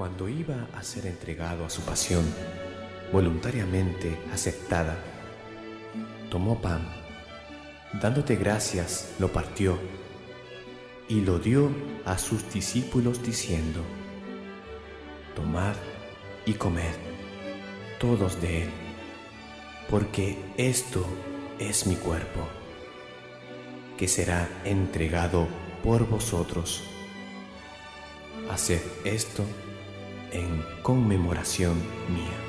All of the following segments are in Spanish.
Cuando iba a ser entregado a su pasión, voluntariamente aceptada, tomó pan, dándote gracias, lo partió y lo dio a sus discípulos diciendo: tomad y comed todos de él, porque esto es mi cuerpo, que será entregado por vosotros. Haced esto en conmemoración mía.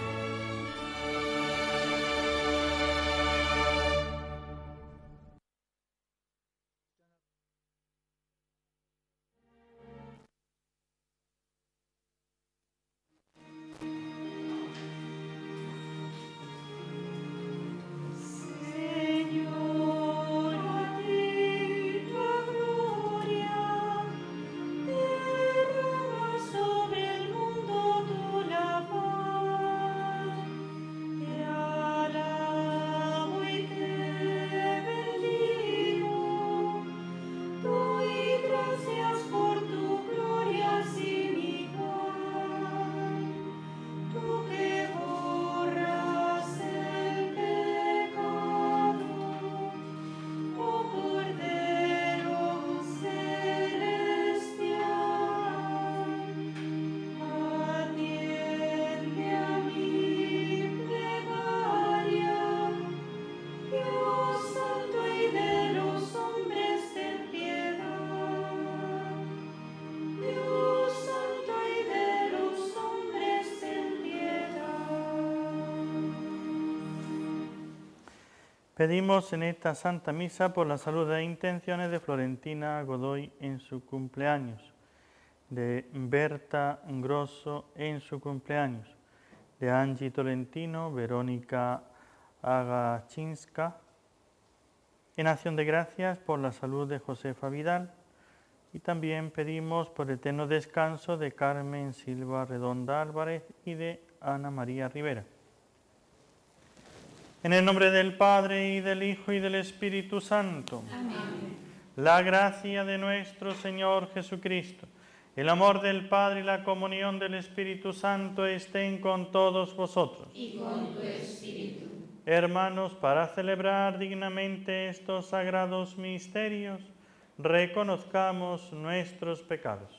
Pedimos en esta Santa Misa por la salud e intenciones de Florentina Godoy en su cumpleaños, de Berta Grosso en su cumpleaños, de Angie Tolentino, Verónica Agachinska. En acción de gracias por la salud de Josefa Vidal, y también pedimos por el eterno descanso de Carmen Silva Redonda Álvarez y de Ana María Rivera. En el nombre del Padre, y del Hijo, y del Espíritu Santo. Amén. La gracia de nuestro Señor Jesucristo, el amor del Padre y la comunión del Espíritu Santo estén con todos vosotros. Y con tu espíritu. Hermanos, para celebrar dignamente estos sagrados misterios, reconozcamos nuestros pecados.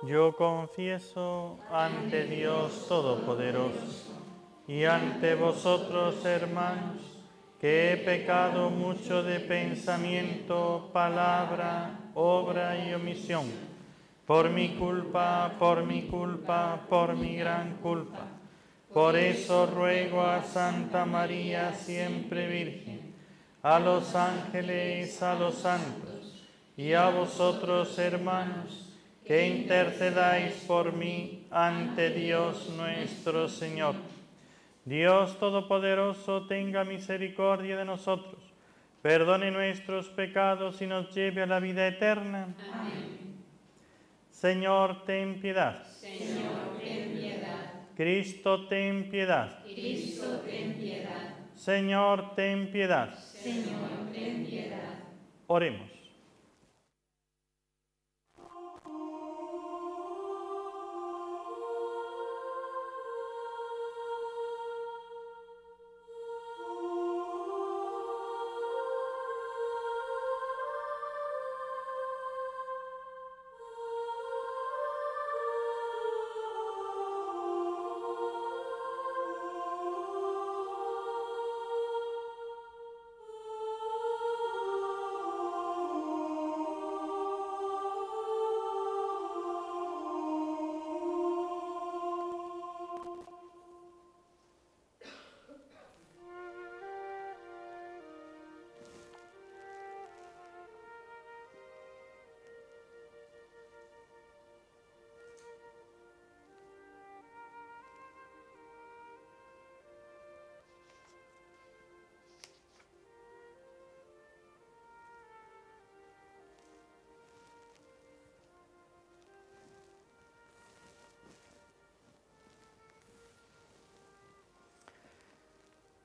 Yo confieso ante Dios Todopoderoso y ante vosotros, hermanos, que he pecado mucho de pensamiento, palabra, obra y omisión, por mi culpa, por mi gran culpa. Por eso ruego a Santa María, siempre Virgen, a los ángeles, a los santos, y a vosotros, hermanos, que intercedáis por mí ante Dios nuestro Señor. Dios Todopoderoso tenga misericordia de nosotros, perdone nuestros pecados y nos lleve a la vida eterna. Amén. Señor, ten piedad. Señor, ten piedad. Cristo, ten piedad. Cristo, ten piedad. Señor, ten piedad. Señor, ten piedad. Oremos.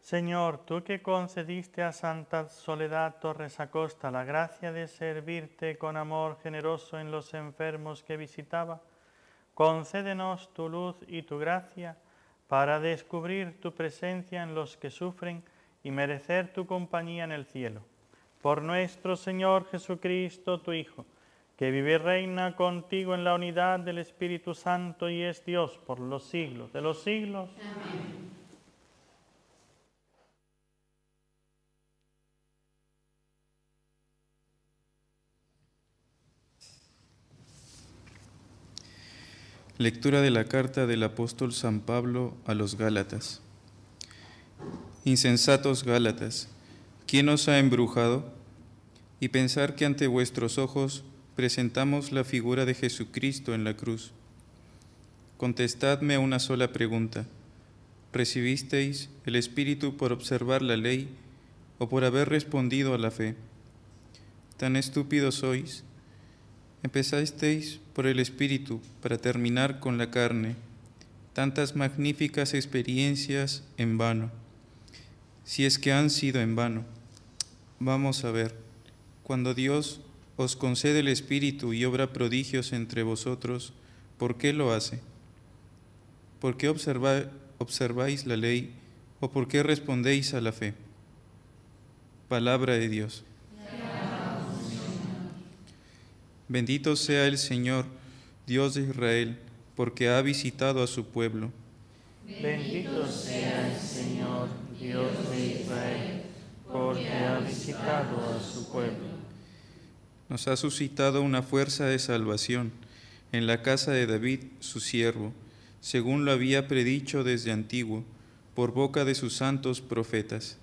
Señor, tú que concediste a Santa Soledad Torres Acosta la gracia de servirte con amor generoso en los enfermos que visitaba, concédenos tu luz y tu gracia para descubrir tu presencia en los que sufren y merecer tu compañía en el cielo. Por nuestro Señor Jesucristo, tu Hijo, que vive y reina contigo en la unidad del Espíritu Santo y es Dios por los siglos de los siglos. Amén. Lectura de la carta del apóstol San Pablo a los Gálatas. Insensatos Gálatas, ¿quién os ha embrujado? Y pensar que ante vuestros ojos presentamos la figura de Jesucristo en la cruz. Contestadme una sola pregunta. ¿Recibisteis el Espíritu por observar la ley o por haber respondido a la fe? ¿Tan estúpidos sois? Empezasteis por el Espíritu para terminar con la carne. Tantas magníficas experiencias en vano. Si es que han sido en vano. Vamos a ver, cuando Dios os concede el Espíritu y obra prodigios entre vosotros, ¿por qué lo hace? ¿Por qué observáis la ley o por qué respondéis a la fe? Palabra de Dios. Bendito sea el Señor, Dios de Israel, porque ha visitado a su pueblo. Bendito sea el Señor, Dios de Israel, porque ha visitado a su pueblo. Nos ha suscitado una fuerza de salvación en la casa de David, su siervo, según lo había predicho desde antiguo, por boca de sus santos profetas.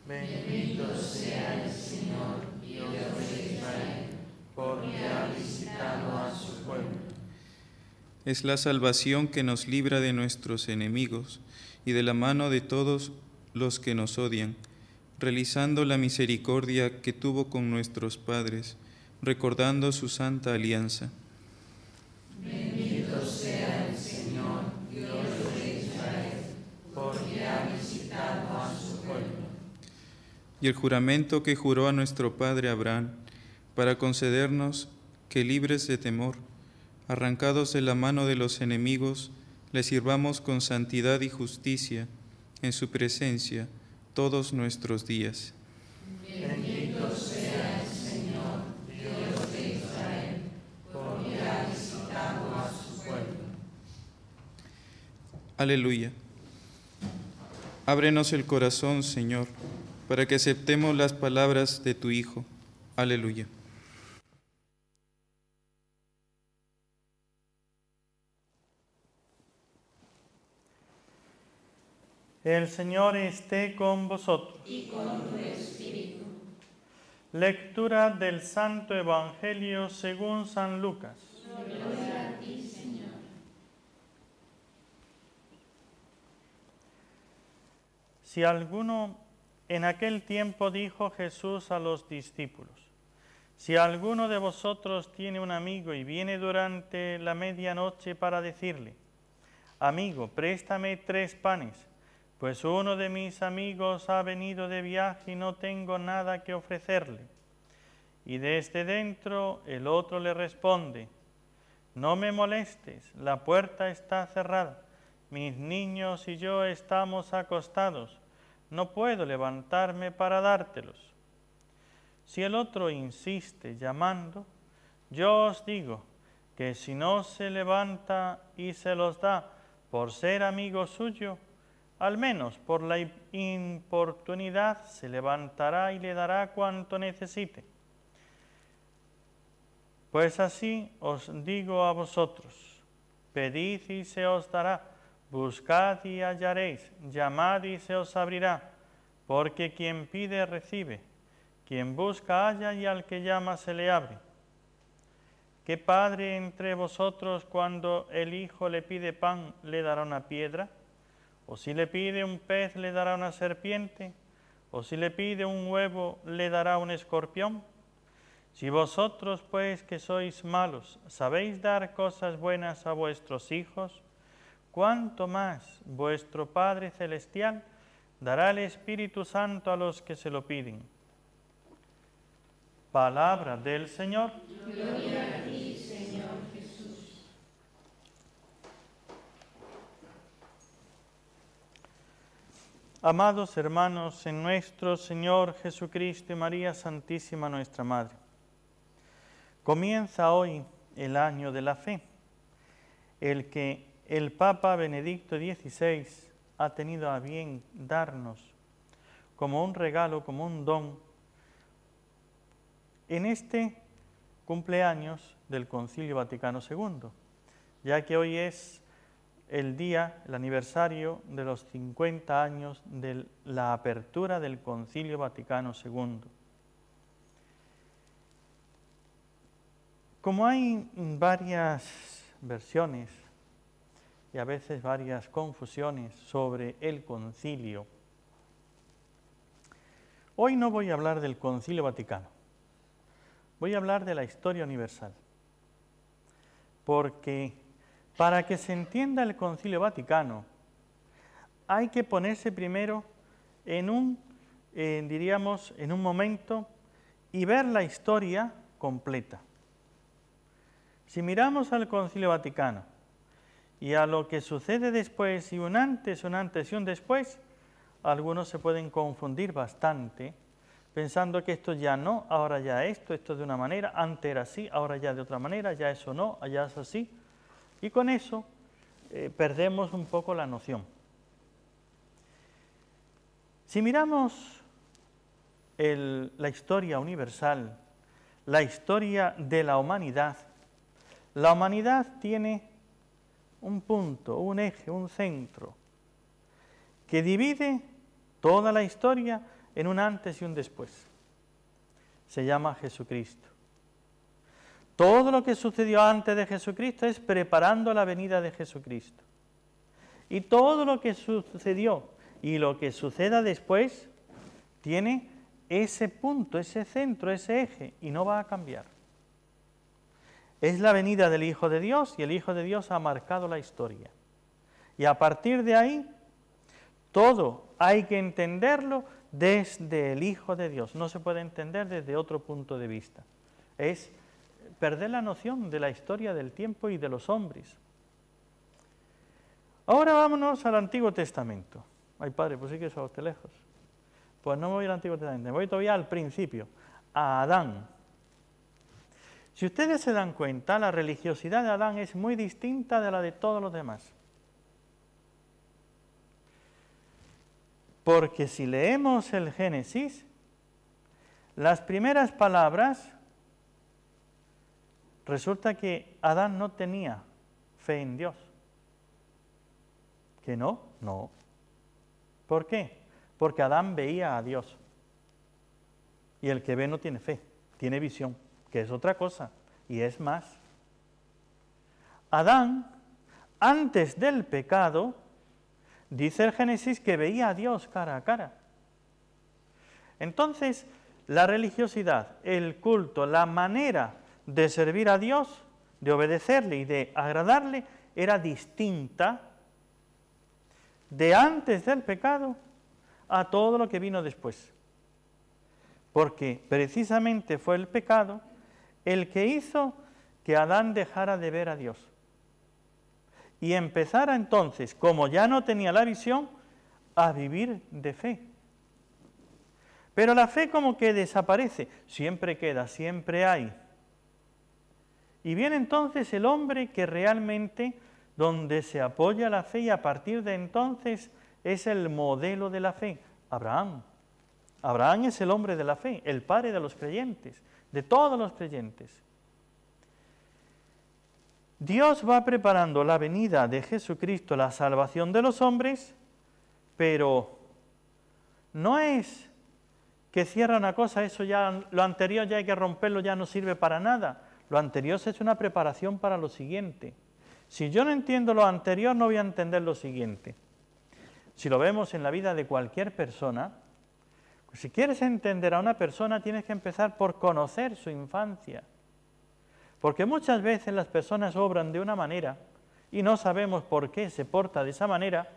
Bendito sea el Señor, Dios de Israel, porque ha visitado a su pueblo. Es la salvación que nos libra de nuestros enemigos y de la mano de todos los que nos odian, realizando la misericordia que tuvo con nuestros padres, recordando su santa alianza. Bendito sea el Señor, Dios de Israel, porque ha visitado a su pueblo. Y el juramento que juró a nuestro padre Abraham, para concedernos que libres de temor, arrancados de la mano de los enemigos, le sirvamos con santidad y justicia en su presencia todos nuestros días. Bendito sea el Señor, Dios de Israel, porque ha visitado a su pueblo. Aleluya. Ábrenos el corazón, Señor, para que aceptemos las palabras de tu Hijo. Aleluya. El Señor esté con vosotros. Y con tu espíritu. Lectura del Santo Evangelio según San Lucas. Gloria a ti, Señor. Si alguno, en aquel tiempo dijo Jesús a los discípulos, si alguno de vosotros tiene un amigo y viene durante la medianoche para decirle, amigo, préstame 3 panes, pues uno de mis amigos ha venido de viaje y no tengo nada que ofrecerle. Y desde dentro el otro le responde, no me molestes, la puerta está cerrada, mis niños y yo estamos acostados, no puedo levantarme para dártelos. Si el otro insiste llamando, yo os digo que si no se levanta y se los da por ser amigo suyo, al menos por la importunidad se levantará y le dará cuanto necesite. Pues así os digo a vosotros, pedid y se os dará, buscad y hallaréis, llamad y se os abrirá, porque quien pide recibe, quien busca halla y al que llama se le abre. ¿Qué padre entre vosotros cuando el hijo le pide pan le dará una piedra? ¿O si le pide un pez le dará una serpiente? ¿O si le pide un huevo le dará un escorpión? Si vosotros pues que sois malos sabéis dar cosas buenas a vuestros hijos, ¿cuánto más vuestro Padre Celestial dará el Espíritu Santo a los que se lo piden. Palabra del Señor. Gloria a ti, Señor Jesús. Amados hermanos, en nuestro Señor Jesucristo y María Santísima nuestra Madre, comienza hoy el año de la fe, el que el Papa Benedicto XVI ha tenido a bien darnos como un regalo, como un don, en este cumpleaños del Concilio Vaticano II, ya que hoy es el aniversario de los 50 años de la apertura del Concilio Vaticano II. Como hay varias versiones y a veces varias confusiones sobre el concilio, hoy no voy a hablar del Concilio Vaticano, voy a hablar de la historia universal, porque para que se entienda el Concilio Vaticano hay que ponerse primero en un momento y ver la historia completa. Si miramos al Concilio Vaticano y a lo que sucede después, y un antes y un después, algunos se pueden confundir bastante, pensando que esto ya no, ahora ya esto de una manera, antes era así, ahora ya de otra manera, ya eso no, allá es así, y con eso perdemos un poco la noción. Si miramos la historia universal, la historia de la humanidad tiene un punto, un eje, un centro, que divide toda la historia en un antes y un después. Se llama Jesucristo. Todo lo que sucedió antes de Jesucristo es preparando la venida de Jesucristo. Y todo lo que sucedió y lo que suceda después tiene ese punto, ese centro, ese eje, y no va a cambiar. Es la venida del Hijo de Dios, y el Hijo de Dios ha marcado la historia. Y a partir de ahí, todo hay que entenderlo desde el Hijo de Dios. No se puede entender desde otro punto de vista. Es perder la noción de la historia del tiempo y de los hombres. Ahora vámonos al Antiguo Testamento. Ay, padre, pues sí que eso a usted lejos. Pues no me voy al Antiguo Testamento, me voy todavía al principio, a Adán. Si ustedes se dan cuenta, la religiosidad de Adán es muy distinta de la de todos los demás. Porque si leemos el Génesis, las primeras palabras, resulta que Adán no tenía fe en Dios. ¿Que no? No. ¿Por qué? Porque Adán veía a Dios. Y el que ve no tiene fe, tiene visión, que es otra cosa, y es más. Adán, antes del pecado, dice el Génesis que veía a Dios cara a cara. Entonces, la religiosidad, el culto, la manera de servir a Dios, de obedecerle y de agradarle, era distinta de antes del pecado a todo lo que vino después. Porque precisamente fue el pecado el que hizo que Adán dejara de ver a Dios. Y empezara entonces, como ya no tenía la visión, a vivir de fe. Pero la fe como que desaparece, siempre queda, siempre hay. Y viene entonces el hombre que realmente, donde se apoya la fe, y a partir de entonces es el modelo de la fe, Abraham. Abraham es el hombre de la fe, el padre de los creyentes, de todos los creyentes. Dios va preparando la venida de Jesucristo, la salvación de los hombres, pero no es que cierra una cosa, eso ya, lo anterior ya hay que romperlo, ya no sirve para nada. Lo anterior es una preparación para lo siguiente. Si yo no entiendo lo anterior, no voy a entender lo siguiente. Si lo vemos en la vida de cualquier persona, pues si quieres entender a una persona, tienes que empezar por conocer su infancia. Porque muchas veces las personas obran de una manera y no sabemos por qué se porta de esa manera,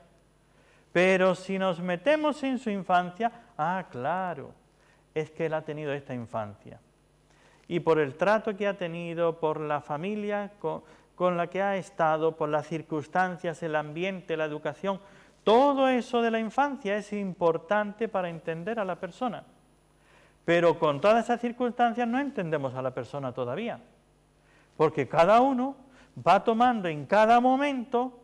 Pero si nos metemos en su infancia, claro, es que él ha tenido esta infancia. Y por el trato que ha tenido, por la familia con la que ha estado, por las circunstancias, el ambiente, la educación, todo eso de la infancia es importante para entender a la persona. Pero con todas esas circunstancias no entendemos a la persona todavía, porque cada uno va tomando en cada momento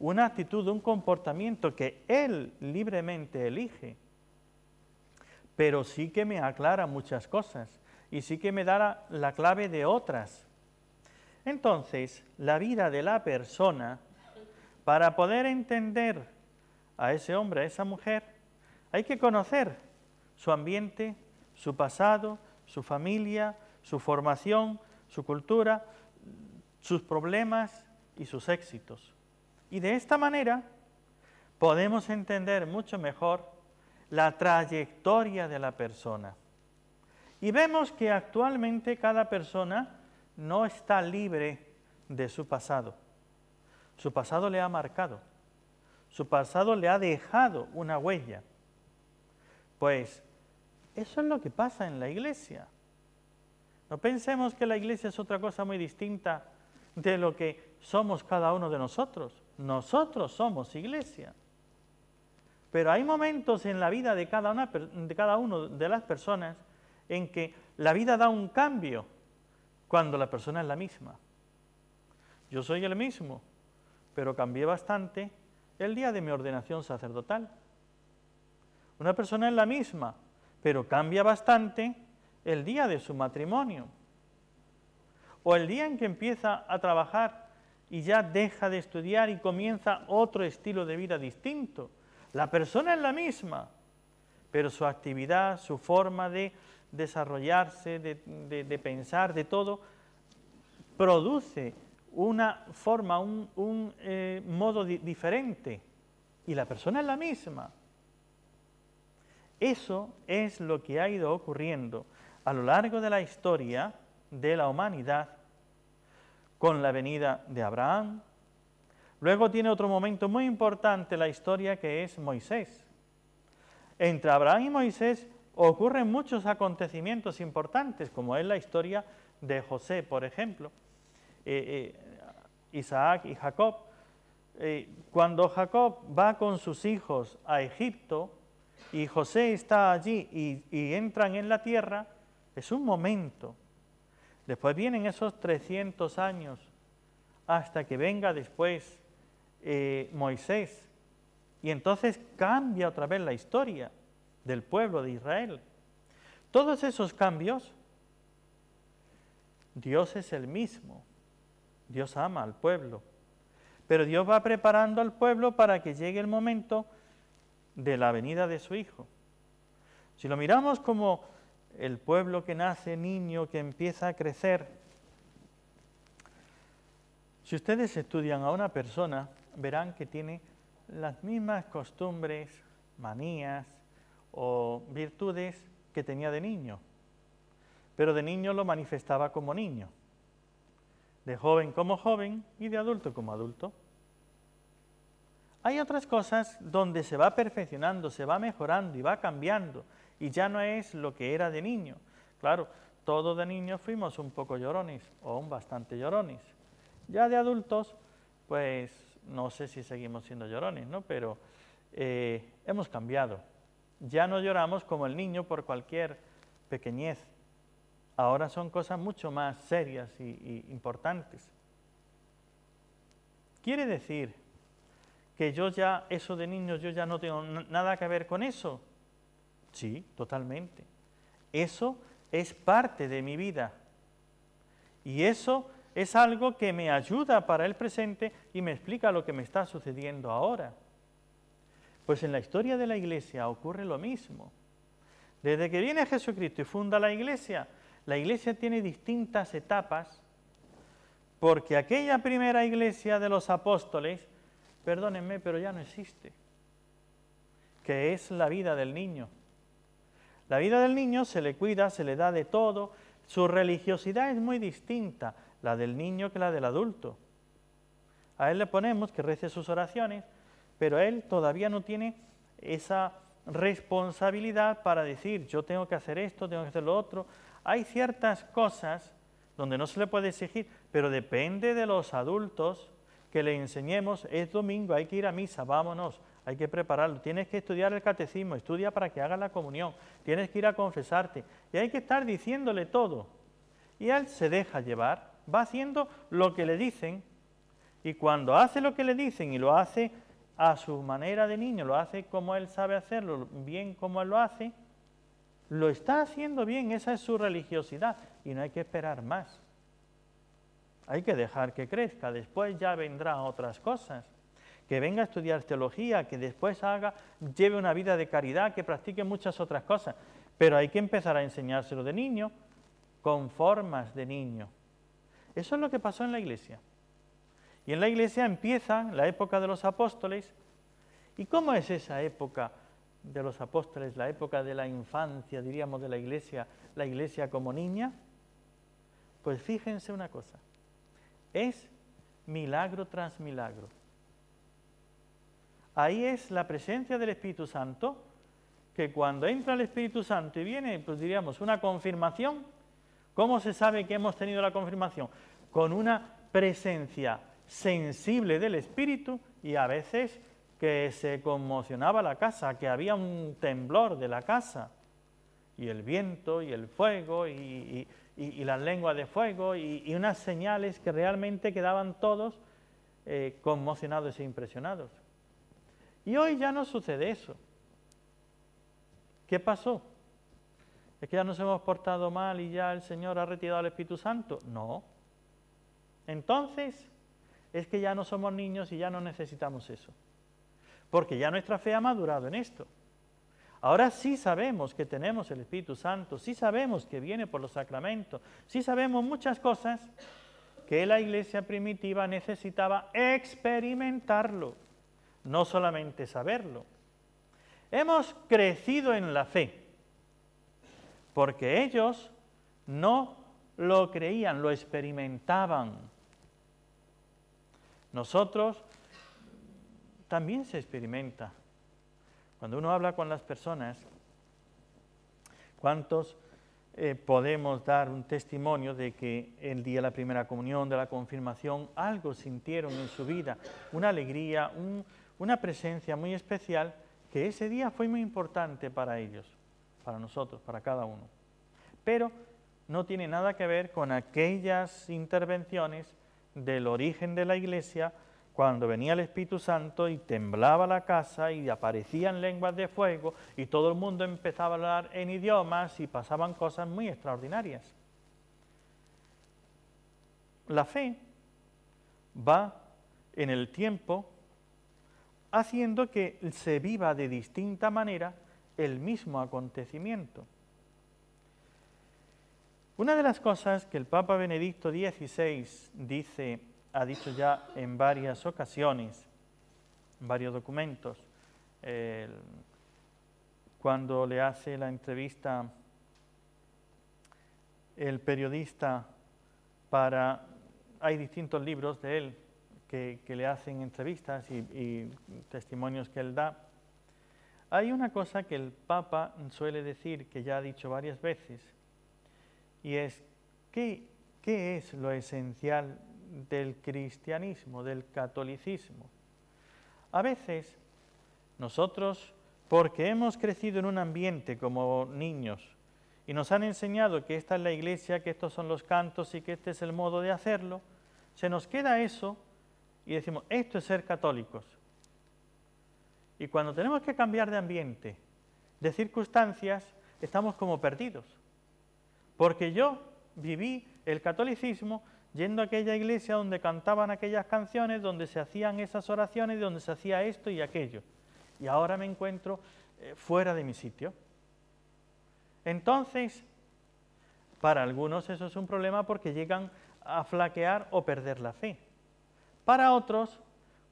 una actitud, un comportamiento que él libremente elige. Pero sí que me aclara muchas cosas y sí que me da la clave de otras. Entonces, la vida de la persona, para poder entender a ese hombre, a esa mujer, hay que conocer su ambiente, su pasado, su familia, su formación, su cultura, sus problemas y sus éxitos. Y de esta manera podemos entender mucho mejor la trayectoria de la persona. Y vemos que actualmente cada persona no está libre de su pasado. Su pasado le ha marcado. Su pasado le ha dejado una huella. Pues eso es lo que pasa en la iglesia. No pensemos que la iglesia es otra cosa muy distinta de lo que somos cada uno de nosotros. Nosotros somos iglesia. Pero hay momentos en la vida de cada uno de las personas en que la vida da un cambio cuando la persona es la misma. Yo soy el mismo, pero cambié bastante el día de mi ordenación sacerdotal. Una persona es la misma, pero cambia bastante el día de su matrimonio. O el día en que empieza a trabajar y ya deja de estudiar y comienza otro estilo de vida distinto. La persona es la misma, pero su actividad, su forma de desarrollarse, de pensar, de todo, produce una forma, un modo diferente. Y la persona es la misma. Eso es lo que ha ido ocurriendo a lo largo de la historia de la humanidad con la venida de Abraham. Luego tiene otro momento muy importante la historia, que es Moisés. Entre Abraham y Moisés ocurren muchos acontecimientos importantes, como es la historia de José, por ejemplo, Isaac y Jacob. Cuando Jacob va con sus hijos a Egipto y José está allí y entran en la tierra, es un momento. Después vienen esos 300 años hasta que venga después Moisés, y entonces cambia otra vez la historia del pueblo de Israel. Todos esos cambios, Dios es el mismo, Dios ama al pueblo, pero Dios va preparando al pueblo para que llegue el momento de la venida de su Hijo. Si lo miramos como el pueblo que nace niño, que empieza a crecer, si ustedes estudian a una persona, verán que tiene las mismas costumbres, manías o virtudes que tenía de niño, pero de niño lo manifestaba como niño, de joven como joven y de adulto como adulto. Hay otras cosas donde se va perfeccionando, se va mejorando y va cambiando, y ya no es lo que era de niño. Claro, todos de niños fuimos un poco llorones, o un bastante llorones. Ya de adultos, pues no sé si seguimos siendo llorones, ¿no? Pero hemos cambiado. Ya no lloramos como el niño por cualquier pequeñez. Ahora son cosas mucho más serias y importantes. Quiere decir que yo ya, eso de niños, yo ya no tengo nada que ver con eso. Sí, totalmente. Eso es parte de mi vida. Y eso es algo que me ayuda para el presente y me explica lo que me está sucediendo ahora. Pues en la historia de la Iglesia ocurre lo mismo. Desde que viene Jesucristo y funda la Iglesia tiene distintas etapas, porque aquella primera Iglesia de los apóstoles, perdónenme, pero ya no existe, que es la vida del niño. La vida del niño se le cuida, se le da de todo, su religiosidad es muy distinta, la del niño que la del adulto. A él le ponemos que rece sus oraciones, pero él todavía no tiene esa responsabilidad para decir, yo tengo que hacer esto, tengo que hacer lo otro. Hay ciertas cosas donde no se le puede exigir, pero depende de los adultos que le enseñemos, es domingo, hay que ir a misa, vámonos, hay que prepararlo, tienes que estudiar el catecismo, estudia para que hagas la comunión, tienes que ir a confesarte, y hay que estar diciéndole todo. Y él se deja llevar, va haciendo lo que le dicen, y cuando hace lo que le dicen y lo hace a su manera de niño, lo hace como él sabe hacerlo, bien como él lo hace, lo está haciendo bien, esa es su religiosidad, y no hay que esperar más. Hay que dejar que crezca, después ya vendrán otras cosas. Que venga a estudiar teología, que después lleve una vida de caridad, que practique muchas otras cosas. Pero hay que empezar a enseñárselo de niño, con formas de niño. Eso es lo que pasó en la Iglesia. Y en la Iglesia empieza la época de los apóstoles. ¿Y cómo es esa época de los apóstoles, la época de la infancia, diríamos, de la Iglesia como niña? Pues fíjense una cosa, es milagro tras milagro. Ahí es la presencia del Espíritu Santo, que cuando entra el Espíritu Santo y viene, pues diríamos, una confirmación, ¿cómo se sabe que hemos tenido la confirmación? Con una presencia sensible del Espíritu y a veces que se conmocionaba la casa, que había un temblor de la casa, y el viento, y el fuego, y las lenguas de fuego, y unas señales que realmente quedaban todos conmocionados e impresionados. Y hoy ya no sucede eso. ¿Qué pasó? ¿Es que ya nos hemos portado mal y ya el Señor ha retirado el Espíritu Santo? No. Entonces, es que ya no somos niños y ya no necesitamos eso. Porque ya nuestra fe ha madurado en esto. Ahora sí sabemos que tenemos el Espíritu Santo, sí sabemos que viene por los sacramentos, sí sabemos muchas cosas que la Iglesia primitiva necesitaba experimentarlo, no solamente saberlo. Hemos crecido en la fe, porque ellos no lo creían, lo experimentaban. Nosotros también se experimenta. Cuando uno habla con las personas, ¿cuántos podemos dar un testimonio de que el día de la primera comunión, de la confirmación, algo sintieron en su vida, una alegría, una presencia muy especial, que ese día fue muy importante para ellos, para nosotros, para cada uno? Pero no tiene nada que ver con aquellas intervenciones del origen de la Iglesia, cuando venía el Espíritu Santo y temblaba la casa y aparecían lenguas de fuego y todo el mundo empezaba a hablar en idiomas y pasaban cosas muy extraordinarias. La fe va en el tiempo haciendo que se viva de distinta manera el mismo acontecimiento. Una de las cosas que el Papa Benedicto XVI ha dicho ya en varias ocasiones, en varios documentos, cuando le hace la entrevista el periodista hay distintos libros de él que le hacen entrevistas y testimonios que él da. Hay una cosa que el Papa suele decir, que ya ha dicho varias veces, y es, ¿qué es lo esencial del cristianismo, del catolicismo? A veces nosotros, porque hemos crecido en un ambiente como niños y nos han enseñado que esta es la Iglesia, que estos son los cantos y que este es el modo de hacerlo, se nos queda eso y decimos, esto es ser católicos. Y cuando tenemos que cambiar de ambiente, de circunstancias, estamos como perdidos. Porque yo viví el catolicismo yendo a aquella iglesia donde cantaban aquellas canciones, donde se hacían esas oraciones, donde se hacía esto y aquello. Y ahora me encuentro fuera de mi sitio. Entonces, para algunos eso es un problema porque llegan a flaquear o perder la fe. Para otros,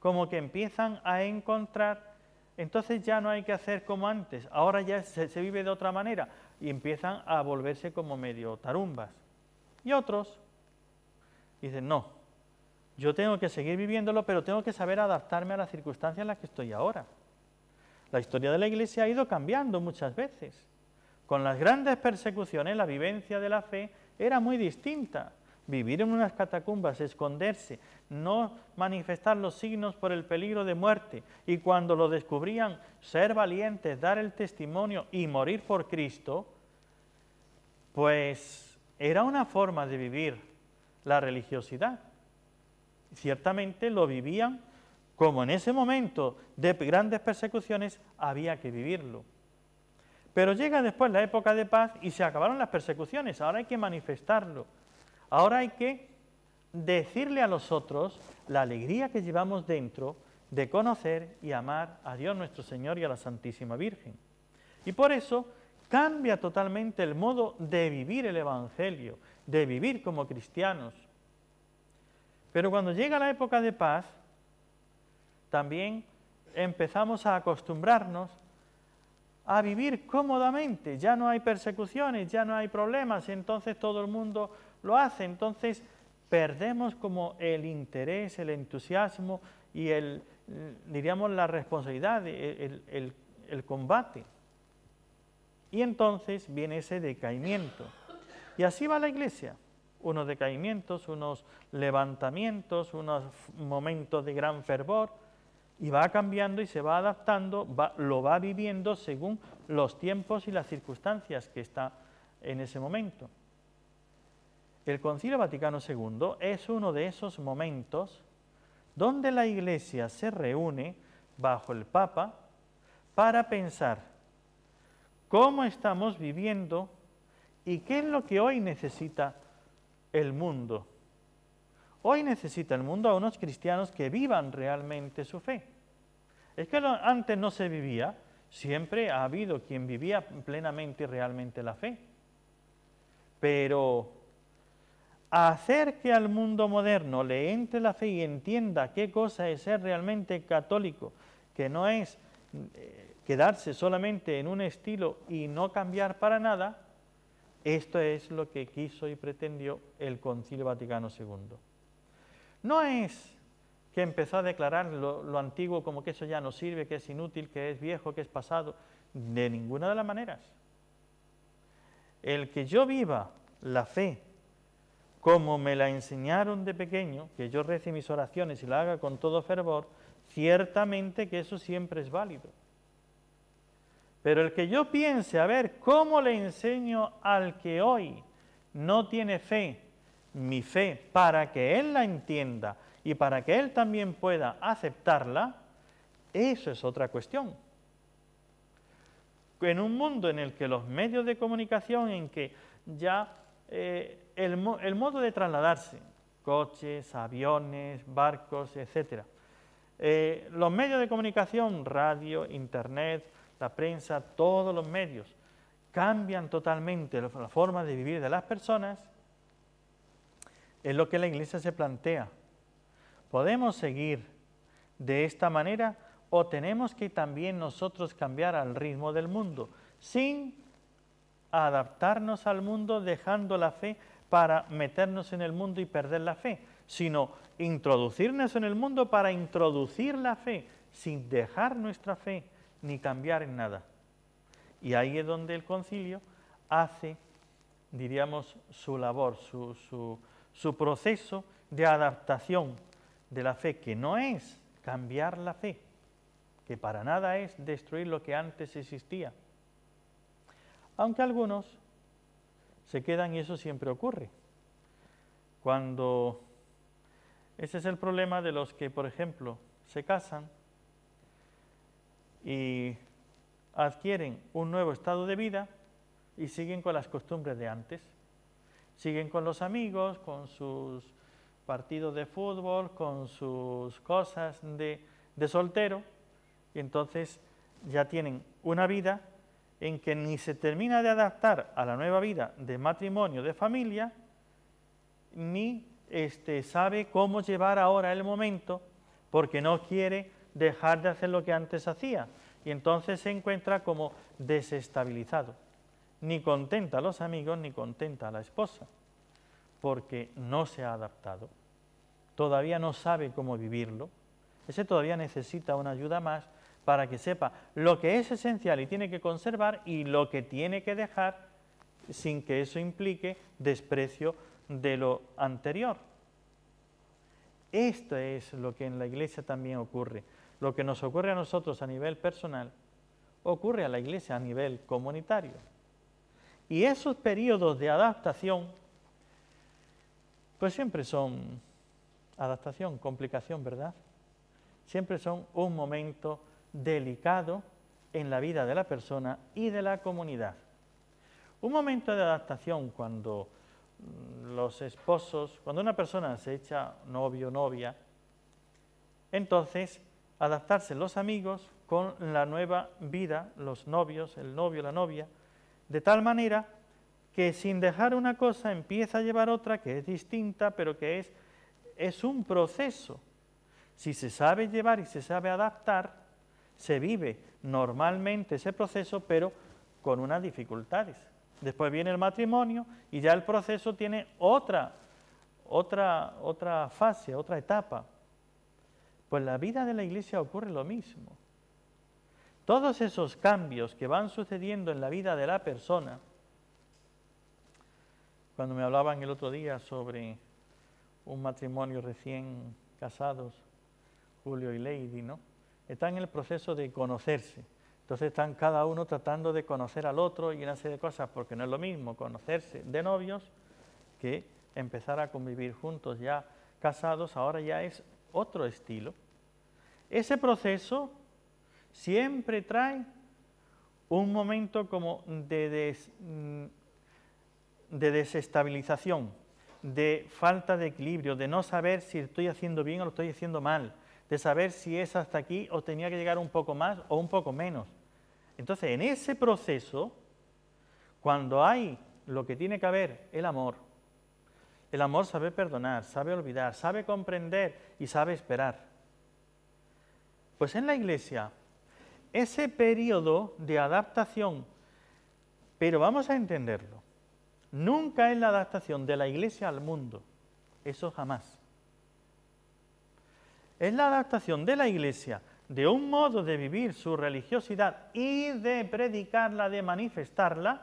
como que empiezan a encontrar, entonces ya no hay que hacer como antes, ahora ya se vive de otra manera y empiezan a volverse como medio tarumbas. Y otros dicen, no, Yo tengo que seguir viviéndolo, pero tengo que saber adaptarme a las circunstancias en las que estoy ahora. La historia de la Iglesia ha ido cambiando muchas veces. Con las grandes persecuciones, la vivencia de la fe era muy distinta. Vivir en unas catacumbas, esconderse, no manifestar los signos por el peligro de muerte, y cuando lo descubrían, ser valientes, dar el testimonio y morir por Cristo, pues era una forma de vivir la religiosidad. Ciertamente lo vivían como en ese momento de grandes persecuciones había que vivirlo. Pero llega después la época de paz y se acabaron las persecuciones, ahora hay que manifestarlo. Ahora hay que decirle a los otros la alegría que llevamos dentro de conocer y amar a Dios nuestro Señor y a la Santísima Virgen. Y por eso cambia totalmente el modo de vivir el Evangelio, de vivir como cristianos. Pero cuando llega la época de paz, también empezamos a acostumbrarnos a vivir cómodamente. Ya no hay persecuciones, ya no hay problemas, entonces todo el mundo lo hace. Entonces perdemos como el interés, el entusiasmo y diríamos la responsabilidad, el combate. Y entonces viene ese decaimiento. Y así va la Iglesia. Unos decaimientos, unos levantamientos, unos momentos de gran fervor, y va cambiando y se va adaptando, lo va viviendo según los tiempos y las circunstancias que está en ese momento. El Concilio Vaticano II es uno de esos momentos donde la Iglesia se reúne bajo el Papa para pensar cómo estamos viviendo y qué es lo que hoy necesita el mundo. Hoy necesita el mundo a unos cristianos que vivan realmente su fe. Es que antes no se vivía, siempre ha habido quien vivía plenamente y realmente la fe. Pero hacer que al mundo moderno le entre la fe y entienda qué cosa es ser realmente católico, que no es quedarse solamente en un estilo y no cambiar para nada, esto es lo que quiso y pretendió el Concilio Vaticano II. No es que empezó a declarar lo antiguo como que eso ya no sirve, que es inútil, que es viejo, que es pasado, de ninguna de las maneras. El que yo viva la fe como me la enseñaron de pequeño, que yo rece mis oraciones y la haga con todo fervor, ciertamente que eso siempre es válido. Pero el que yo piense, a ver, ¿cómo le enseño al que hoy no tiene fe, mi fe, para que él la entienda y para que él también pueda aceptarla? Eso es otra cuestión. En un mundo en el que los medios de comunicación, en que ya el modo de trasladarse, coches, aviones, barcos, etc. Los medios de comunicación, radio, internet, la prensa, todos los medios, cambian totalmente la forma de vivir de las personas. Es lo que la Iglesia se plantea. ¿Podemos seguir de esta manera o tenemos que también nosotros cambiar al ritmo del mundo, sin adaptarnos al mundo, dejando la fe para meternos en el mundo y perder la fe, sino introducirnos en el mundo para introducir la fe, sin dejar nuestra fe ni cambiar en nada? Y ahí es donde el concilio hace, diríamos, su labor, su proceso de adaptación de la fe, que no es cambiar la fe, que para nada es destruir lo que antes existía. Aunque algunos se quedan, y eso siempre ocurre. Cuando ese es el problema de los que, por ejemplo, se casan y adquieren un nuevo estado de vida y siguen con las costumbres de antes. Siguen con los amigos, con sus partidos de fútbol, con sus cosas de soltero, y entonces ya tienen una vida en que ni se termina de adaptar a la nueva vida de matrimonio, de familia, ni sabe cómo llevar ahora el momento, porque no quiere dejar de hacer lo que antes hacía, y entonces se encuentra como desestabilizado. Ni contenta a los amigos, ni contenta a la esposa, porque no se ha adaptado. todavía no sabe cómo vivirlo, ese todavía necesita una ayuda más para que sepa lo que es esencial y tiene que conservar y lo que tiene que dejar sin que eso implique desprecio de lo anterior. Esto es lo que en la Iglesia también ocurre. Lo que nos ocurre a nosotros a nivel personal, ocurre a la Iglesia a nivel comunitario. Y esos periodos de adaptación, pues siempre son adaptación, complicación, ¿verdad? Siempre son un momento delicado en la vida de la persona y de la comunidad. Un momento de adaptación cuando los esposos, cuando una persona se echa novio o novia, entonces adaptarse los amigos con la nueva vida, los novios, el novio, la novia, de tal manera que sin dejar una cosa empieza a llevar otra que es distinta, pero que es un proceso. Si se sabe llevar y se sabe adaptar, se vive normalmente ese proceso, pero con unas dificultades. Después viene el matrimonio y ya el proceso tiene otra fase, otra etapa. Pues la vida de la Iglesia ocurre lo mismo. Todos esos cambios que van sucediendo en la vida de la persona, cuando me hablaban el otro día sobre un matrimonio recién casados, Julio y Lady, ¿no? Están en el proceso de conocerse. Entonces están cada uno tratando de conocer al otro y una serie de cosas, porque no es lo mismo conocerse de novios que empezar a convivir juntos ya casados, ahora ya es otro estilo. Ese proceso siempre trae un momento como de desestabilización, de falta de equilibrio, de no saber si estoy haciendo bien o lo estoy haciendo mal, de saber si es hasta aquí o tenía que llegar un poco más o un poco menos. Entonces, en ese proceso, cuando hay lo que tiene que haber, el amor sabe perdonar, sabe olvidar, sabe comprender y sabe esperar. Pues en la Iglesia, ese periodo de adaptación, pero vamos a entenderlo, nunca es la adaptación de la Iglesia al mundo, eso jamás. Es la adaptación de la Iglesia de un modo de vivir su religiosidad y de predicarla, de manifestarla,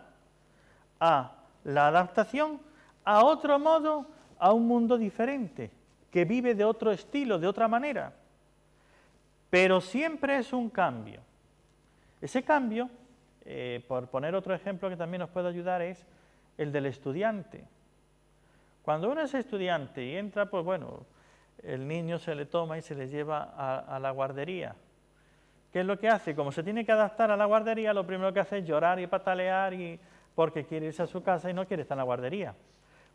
a la adaptación a otro modo, a un mundo diferente, que vive de otro estilo, de otra manera. Pero siempre es un cambio. Ese cambio, por poner otro ejemplo que también nos puede ayudar, es el del estudiante. Cuando uno es estudiante y entra, pues bueno, el niño se le toma y se le lleva a la guardería. ¿Qué es lo que hace? Como se tiene que adaptar a la guardería, lo primero que hace es llorar y patalear porque quiere irse a su casa y no quiere estar en la guardería.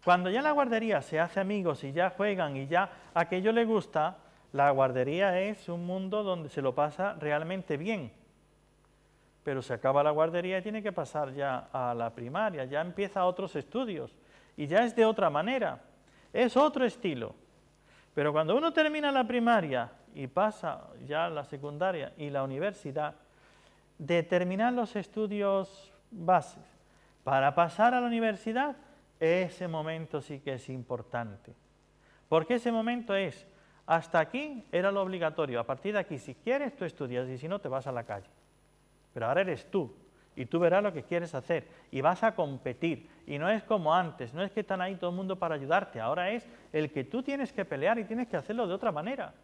Cuando ya en la guardería se hace amigos y ya juegan y ya aquello le gusta, la guardería es un mundo donde se lo pasa realmente bien. Pero se acaba la guardería y tiene que pasar ya a la primaria, ya empieza otros estudios y ya es de otra manera, es otro estilo. Pero cuando uno termina la primaria y pasa ya la secundaria y la universidad, de terminar los estudios bases para pasar a la universidad, ese momento sí que es importante. Porque ese momento es, hasta aquí era lo obligatorio, a partir de aquí si quieres tú estudias y si no te vas a la calle. Pero ahora eres tú y tú verás lo que quieres hacer y vas a competir. Y no es como antes, no es que están ahí todo el mundo para ayudarte, ahora es el que tú tienes que pelear y tienes que hacerlo de otra manera.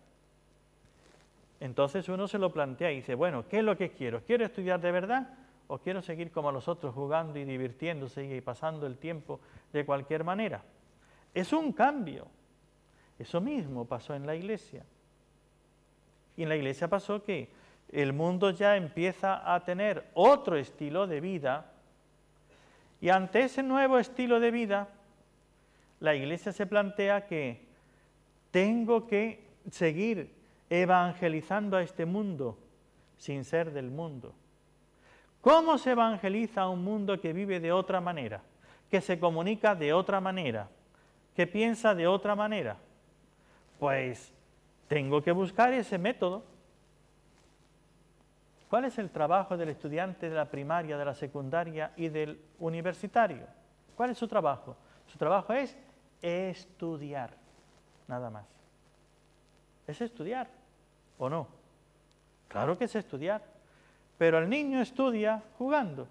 Entonces uno se lo plantea y dice, bueno, ¿qué es lo que quiero? ¿Quiero estudiar de verdad o quiero seguir como los otros jugando y divirtiéndose y pasando el tiempo de cualquier manera? Es un cambio. Eso mismo pasó en la Iglesia. Y en la Iglesia pasó que el mundo ya empieza a tener otro estilo de vida y ante ese nuevo estilo de vida, la Iglesia se plantea que tengo que seguir evangelizando a este mundo sin ser del mundo. ¿Cómo se evangeliza a un mundo que vive de otra manera, que se comunica de otra manera, que piensa de otra manera? Pues tengo que buscar ese método. ¿Cuál es el trabajo del estudiante de la primaria, de la secundaria y del universitario? ¿Cuál es su trabajo? Su trabajo es estudiar, nada más. es estudiar, ¿o no? Claro que es estudiar, pero el niño estudia jugando.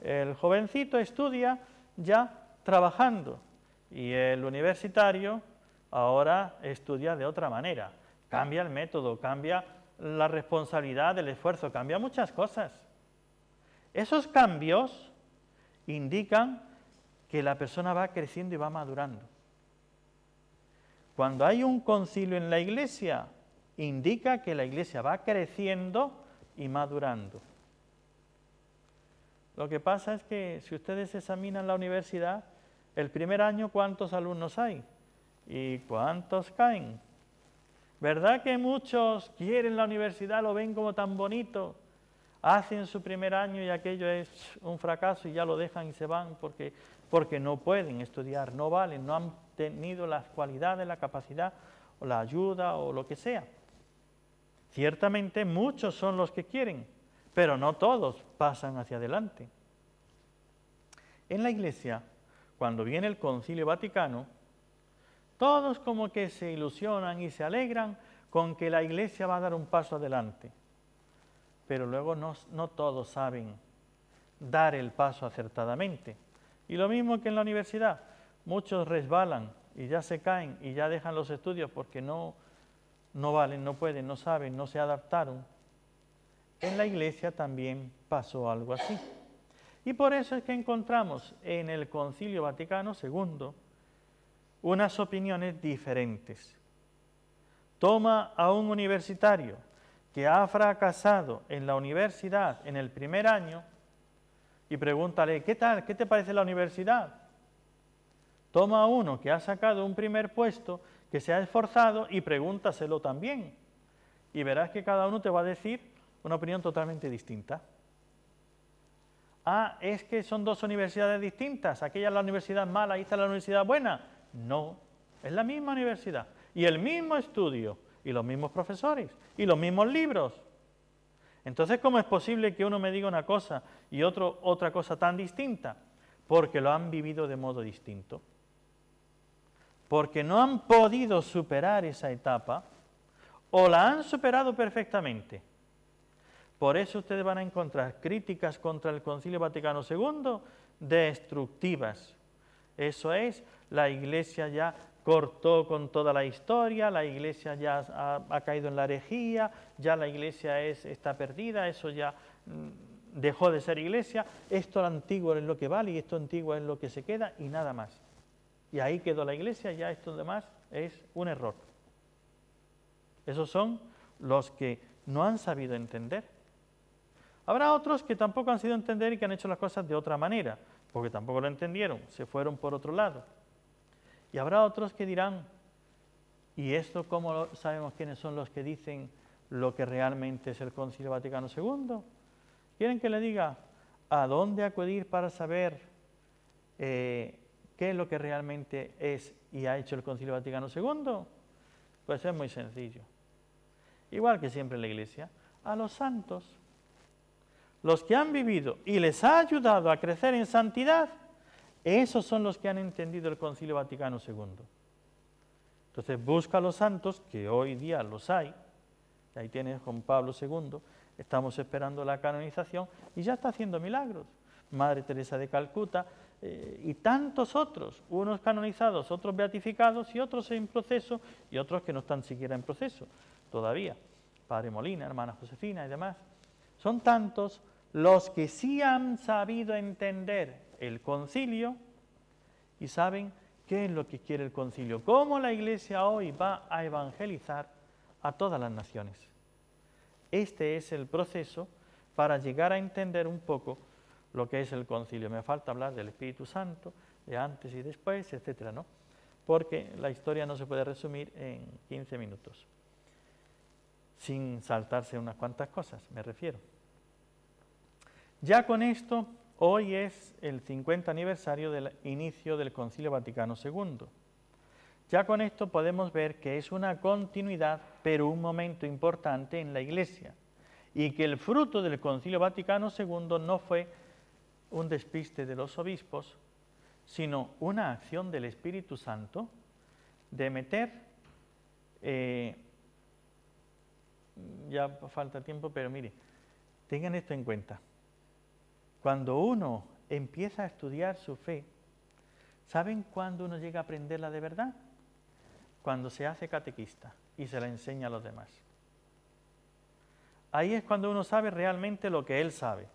El jovencito estudia ya trabajando y el universitario ahora estudia de otra manera. Cambia el método, cambia la responsabilidad del esfuerzo, cambia muchas cosas. Esos cambios indican que la persona va creciendo y va madurando. Cuando hay un concilio en la Iglesia, indica que la Iglesia va creciendo y madurando. Lo que pasa es que si ustedes examinan la universidad, el primer año, ¿cuántos alumnos hay? ¿Y cuántos caen? ¿Verdad que muchos quieren la universidad, lo ven como tan bonito? Hacen su primer año y aquello es un fracaso y ya lo dejan y se van porque no pueden estudiar, no valen, no han tenido las cualidades, la capacidad o la ayuda o lo que sea. Ciertamente muchos son los que quieren, pero no todos pasan hacia adelante. En la Iglesia, cuando viene el Concilio Vaticano, todos como que se ilusionan y se alegran con que la Iglesia va a dar un paso adelante. Pero luego no todos saben dar el paso acertadamente. Y lo mismo que en la universidad, muchos resbalan y ya se caen y ya dejan los estudios porque no valen, no pueden, no saben, no se adaptaron. En la Iglesia también pasó algo así. Y por eso es que encontramos en el Concilio Vaticano II unas opiniones diferentes. Toma a un universitario que ha fracasado en la universidad en el primer año y pregúntale, ¿qué tal? ¿Qué te parece la universidad? Toma a uno que ha sacado un primer puesto, que se ha esforzado y pregúntaselo también. Y verás que cada uno te va a decir una opinión totalmente distinta. Ah, es que son dos universidades distintas, aquella es la universidad mala y esta es la universidad buena. No, es la misma universidad y el mismo estudio y los mismos profesores y los mismos libros. Entonces, ¿cómo es posible que uno me diga una cosa y otro otra cosa tan distinta? Porque lo han vivido de modo distinto. Porque no han podido superar esa etapa o la han superado perfectamente. Por eso ustedes van a encontrar críticas contra el Concilio Vaticano II destructivas. Eso es, la Iglesia ya cortó con toda la historia, la Iglesia ya ha caído en la herejía, ya la Iglesia está perdida, eso ya dejó de ser Iglesia, esto antiguo es lo que vale y esto antiguo es lo que se queda y nada más. Y ahí quedó la Iglesia, ya esto demás es un error. Esos son los que no han sabido entender. Habrá otros que tampoco han sabido entender y que han hecho las cosas de otra manera, porque tampoco lo entendieron, se fueron por otro lado. Y habrá otros que dirán, ¿y esto cómo sabemos quiénes son los que dicen lo que realmente es el Concilio Vaticano II? ¿Quieren que le diga a dónde acudir para saber qué es lo que realmente es y ha hecho el Concilio Vaticano II? Pues es muy sencillo. Igual que siempre en la Iglesia, a los santos. Los que han vivido y les ha ayudado a crecer en santidad, esos son los que han entendido el Concilio Vaticano II. Entonces busca a los santos, que hoy día los hay, y ahí tienes Juan Pablo II, estamos esperando la canonización, y ya está haciendo milagros. Madre Teresa de Calcuta, y tantos otros, unos canonizados, otros beatificados, y otros en proceso, y otros que no están siquiera en proceso todavía. Padre Molina, hermana Josefina y demás. Son tantos los que sí han sabido entender el concilio y saben qué es lo que quiere el concilio, cómo la Iglesia hoy va a evangelizar a todas las naciones. Este es el proceso para llegar a entender un poco lo que es el concilio. Me falta hablar del Espíritu Santo, de antes y después, etcétera, ¿no? Porque la historia no se puede resumir en 15 minutos, sin saltarse unas cuantas cosas, me refiero. Ya con esto, hoy es el 50 aniversario del inicio del Concilio Vaticano II. Ya con esto podemos ver que es una continuidad, pero un momento importante en la Iglesia, y que el fruto del Concilio Vaticano II no fue un despiste de los obispos, sino una acción del Espíritu Santo de meter Ya falta tiempo, pero mire, tengan esto en cuenta. Cuando uno empieza a estudiar su fe, ¿saben cuándo uno llega a aprenderla de verdad? Cuando se hace catequista y se la enseña a los demás. Ahí es cuando uno sabe realmente lo que él sabe.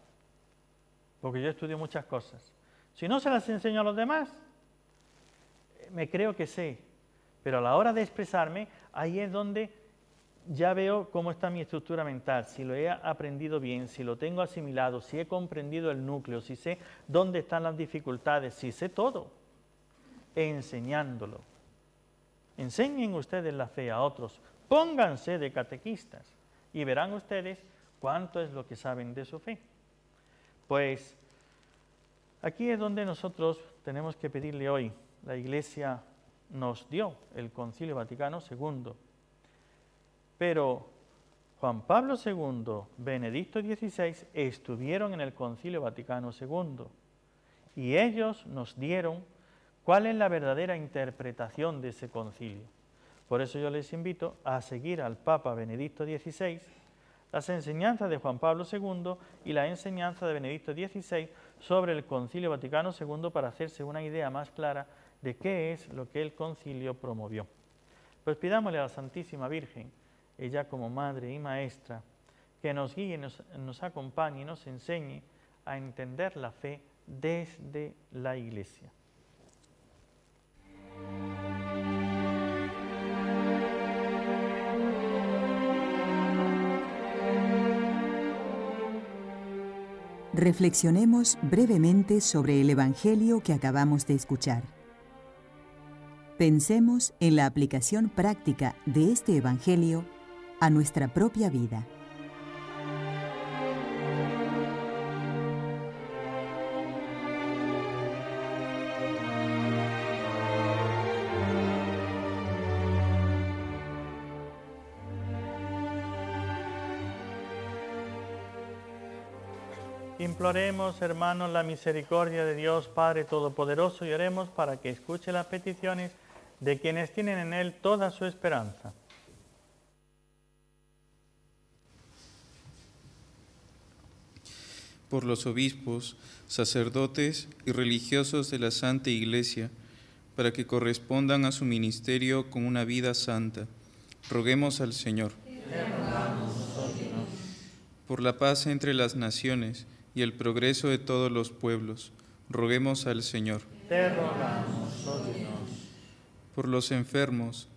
Porque yo estudio muchas cosas. Si no se las enseño a los demás, me creo que sé. Pero a la hora de expresarme, ahí es donde ya veo cómo está mi estructura mental, si lo he aprendido bien, si lo tengo asimilado, si he comprendido el núcleo, si sé dónde están las dificultades, si sé todo, enseñándolo. Enseñen ustedes la fe a otros, pónganse de catequistas y verán ustedes cuánto es lo que saben de su fe. Pues aquí es donde nosotros tenemos que pedirle hoy. La Iglesia nos dio el Concilio Vaticano II, pero Juan Pablo II, Benedicto XVI estuvieron en el Concilio Vaticano II y ellos nos dieron cuál es la verdadera interpretación de ese concilio. Por eso yo les invito a seguir al Papa Benedicto XVI, las enseñanzas de Juan Pablo II y la enseñanza de Benedicto XVI sobre el Concilio Vaticano II para hacerse una idea más clara de qué es lo que el concilio promovió. Pues pidámosle a la Santísima Virgen, ella como Madre y Maestra, que nos guíe, nos acompañe y nos enseñe a entender la fe desde la Iglesia. Reflexionemos brevemente sobre el Evangelio que acabamos de escuchar. Pensemos en la aplicación práctica de este Evangelio a nuestra propia vida. Imploremos, hermanos, la misericordia de Dios Padre Todopoderoso y oremos para que escuche las peticiones de quienes tienen en Él toda su esperanza. Por los obispos, sacerdotes y religiosos de la Santa Iglesia, para que correspondan a su ministerio con una vida santa, roguemos al Señor. Por la paz entre las naciones y el progreso de todos los pueblos, roguemos al Señor. Te rogamos, oh Dios. Por los enfermos,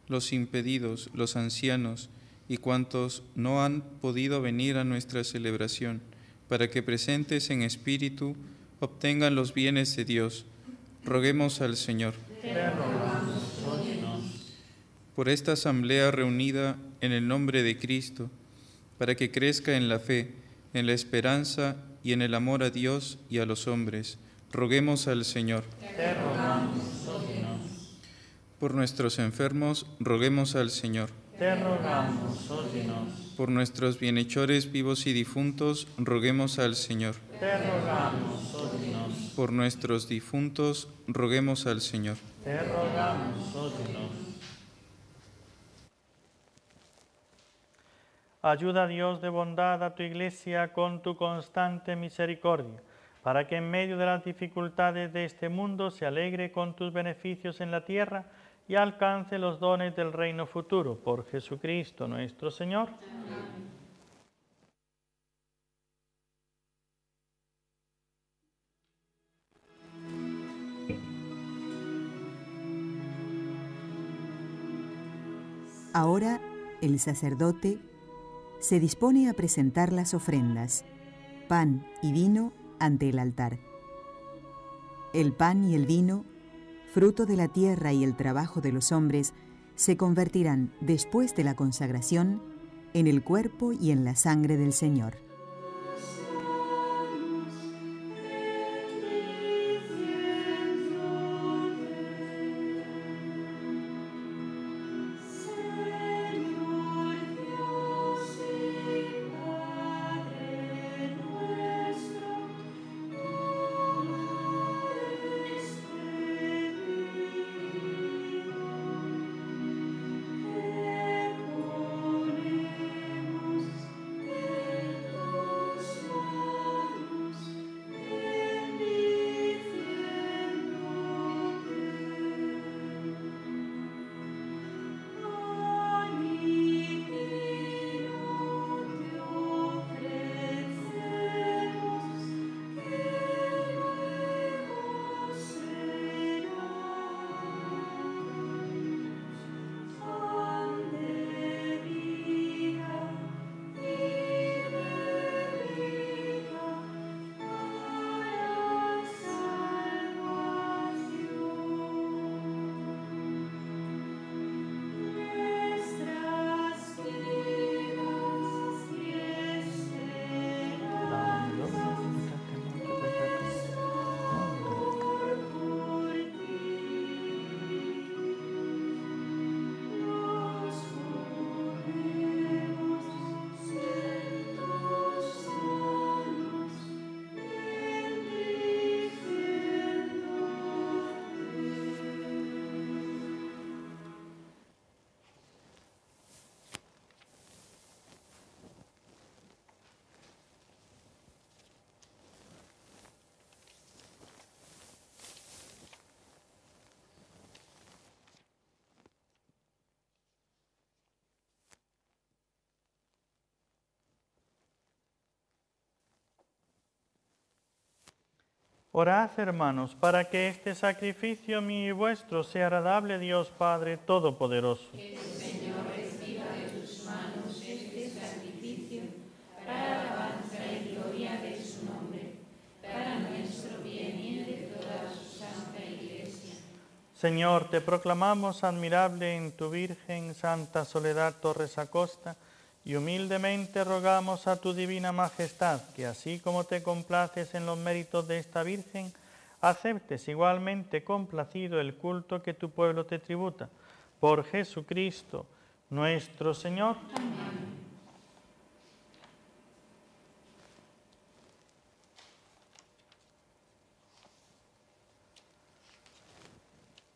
los impedidos, los ancianos y cuantos no han podido venir a nuestra celebración, para que presentes en espíritu obtengan los bienes de Dios, roguemos al Señor. Te rogamos, oh Dios. Por esta asamblea reunida en el nombre de Cristo, para que crezca en la fe, en la esperanza y en el amor a Dios y a los hombres, roguemos al Señor. Te rogamos, oh Dios. Por nuestros enfermos, roguemos al Señor. Te rogamos, oh Dios. Por nuestros bienhechores vivos y difuntos, roguemos al Señor. Te rogamos, oh Dios. Por nuestros difuntos, roguemos al Señor. Te rogamos, oh Dios. Ayuda, Dios de bondad, a tu Iglesia con tu constante misericordia, para que en medio de las dificultades de este mundo se alegre con tus beneficios en la tierra y alcance los dones del reino futuro. Por Jesucristo nuestro Señor. Amén. Ahora el sacerdote se dispone a presentar las ofrendas, pan y vino, ante el altar. El pan y el vino, fruto de la tierra y el trabajo de los hombres, se convertirán, después de la consagración, en el cuerpo y en la sangre del Señor. Orad, hermanos, para que este sacrificio mío y vuestro sea agradable a Dios Padre Todopoderoso. Que el Señor reciba de tus manos este sacrificio para alabanza y gloria de su nombre, para nuestro bien y el de toda su santa Iglesia. Señor, te proclamamos admirable en tu Virgen Santa Soledad Torres Acosta, y humildemente rogamos a tu divina majestad que, así como te complaces en los méritos de esta Virgen, aceptes igualmente complacido el culto que tu pueblo te tributa. Por Jesucristo nuestro Señor. Amén.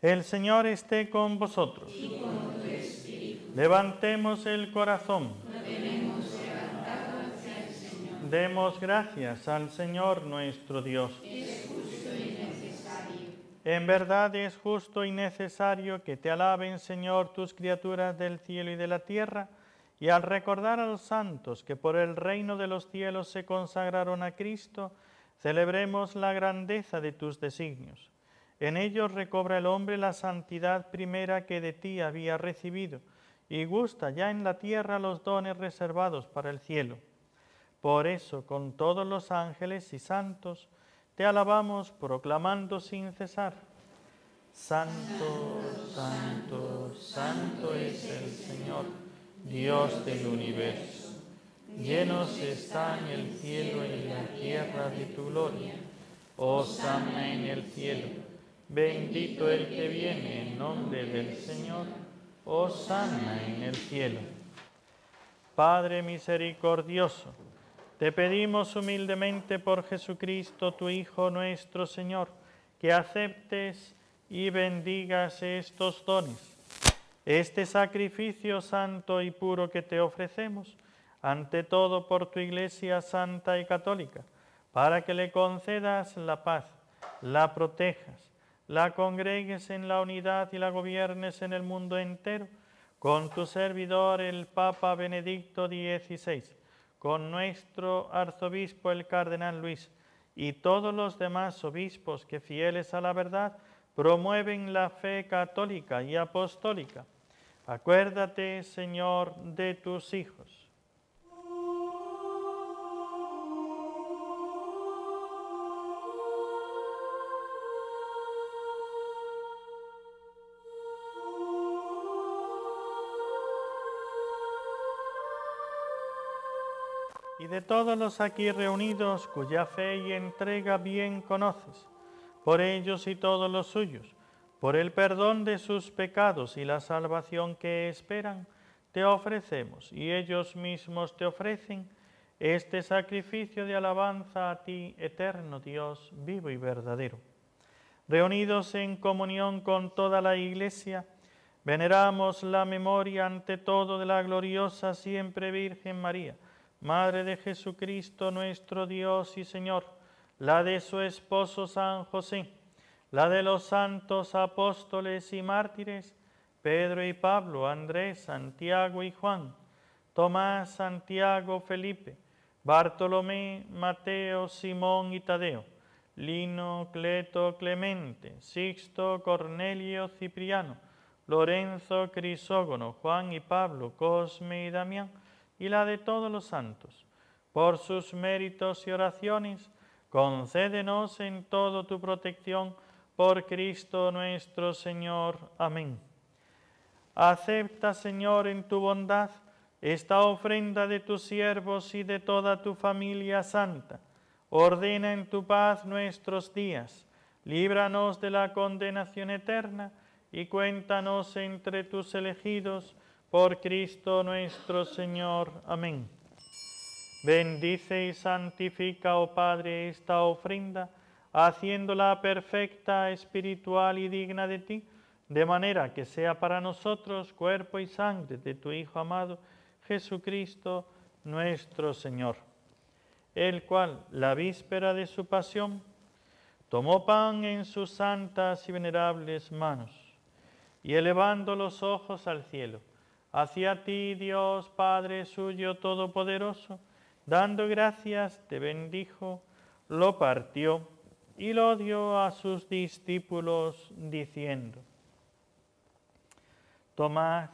El Señor esté con vosotros. Y con tu espíritu. Levantemos el corazón. Lo tenemos levantado hacia el Señor. Demos gracias al Señor nuestro Dios. Es justo y necesario. En verdad es justo y necesario que te alaben, Señor, tus criaturas del cielo y de la tierra, y al recordar a los santos que por el reino de los cielos se consagraron a Cristo, celebremos la grandeza de tus designios. En ellos recobra el hombre la santidad primera que de ti había recibido, y gusta ya en la tierra los dones reservados para el cielo. Por eso, con todos los ángeles y santos, te alabamos proclamando sin cesar: Santo, santo, santo es el Señor, Dios del universo. Llenos están el cielo y la tierra de tu gloria. Hosana en el cielo. Bendito el que viene en nombre del Señor. Hosana en el cielo. Padre misericordioso, te pedimos humildemente por Jesucristo, tu Hijo nuestro Señor, que aceptes y bendigas estos dones, este sacrificio santo y puro que te ofrecemos, ante todo por tu Iglesia santa y católica, para que le concedas la paz, la protejas, la congregues en la unidad y la gobiernes en el mundo entero, con tu servidor el Papa Benedicto XVI, con nuestro arzobispo el Cardenal Luis, y todos los demás obispos que, fieles a la verdad, promueven la fe católica y apostólica. Acuérdate, Señor, de tus hijos. Y de todos los aquí reunidos, cuya fe y entrega bien conoces, por ellos y todos los suyos, por el perdón de sus pecados y la salvación que esperan, te ofrecemos, y ellos mismos te ofrecen, este sacrificio de alabanza a ti, eterno Dios, vivo y verdadero. Reunidos en comunión con toda la Iglesia, veneramos la memoria ante todo de la gloriosa siempre Virgen María, Madre de Jesucristo nuestro Dios y Señor, la de su esposo San José, la de los santos apóstoles y mártires, Pedro y Pablo, Andrés, Santiago y Juan, Tomás, Santiago, Felipe, Bartolomé, Mateo, Simón y Tadeo, Lino, Cleto, Clemente, Sixto, Cornelio, Cipriano, Lorenzo, Crisógono, Juan y Pablo, Cosme y Damián, y la de todos los santos. Por sus méritos y oraciones, concédenos en todo tu protección, por Cristo nuestro Señor. Amén. Acepta, Señor, en tu bondad esta ofrenda de tus siervos y de toda tu familia santa. Ordena en tu paz nuestros días, líbranos de la condenación eterna y cuéntanos entre tus elegidos, por Cristo nuestro Señor. Amén. Bendice y santifica, oh Padre, esta ofrenda, haciéndola perfecta, espiritual y digna de ti, de manera que sea para nosotros cuerpo y sangre de tu Hijo amado, Jesucristo nuestro Señor, el cual, la víspera de su pasión, tomó pan en sus santas y venerables manos, y elevando los ojos al cielo, hacia ti, Dios, Padre suyo todopoderoso, dando gracias, te bendijo, lo partió y lo dio a sus discípulos diciendo: Tomad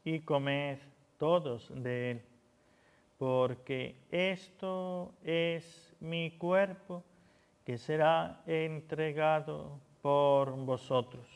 y comed todos de él, porque esto es mi cuerpo que será entregado por vosotros.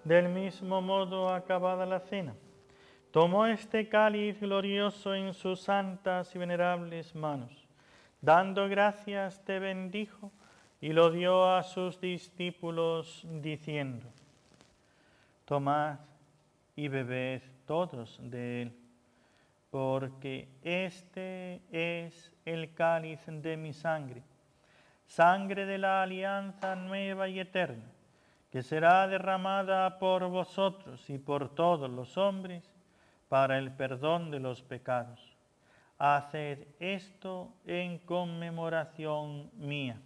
Del mismo modo, acabada la cena, tomó este cáliz glorioso en sus santas y venerables manos. Dando gracias, te bendijo y lo dio a sus discípulos diciendo: Tomad y bebed todos de él, porque este es el cáliz de mi sangre, sangre de la alianza nueva y eterna, que será derramada por vosotros y por todos los hombres para el perdón de los pecados. Haced esto en conmemoración mía.